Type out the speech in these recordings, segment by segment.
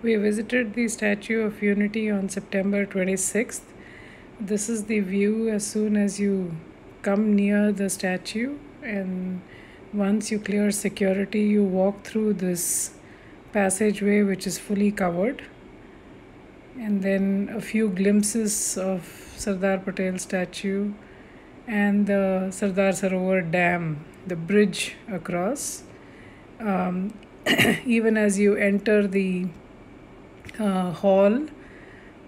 We visited the Statue of Unity on September 26th. This is the view as soon as you come near the statue, and once you clear security, you walk through this passageway which is fully covered, and then a few glimpses of Sardar Patel statue and the Sardar Sarovar Dam, the bridge across. Um, Even as you enter the hall,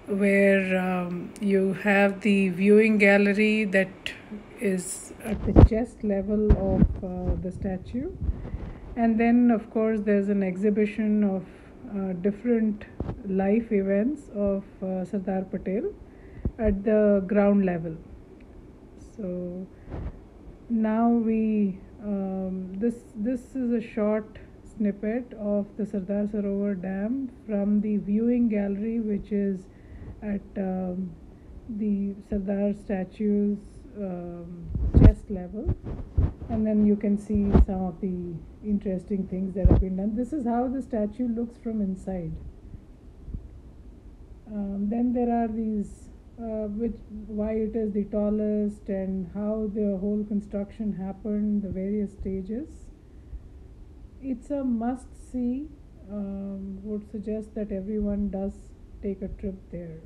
where you have the viewing gallery that is at the chest level of the statue, and then of course there's an exhibition of different life events of Sardar Patel at the ground level. So now we this is a short snippet of the Sardar Sarovar Dam from the viewing gallery, which is at the Sardar statue's chest level, and then you can see some of the interesting things that have been done. This is how the statue looks from inside. Then there are these which why it is the tallest and how the whole construction happened, the various stages. It's a must see. Would suggest that everyone does take a trip there.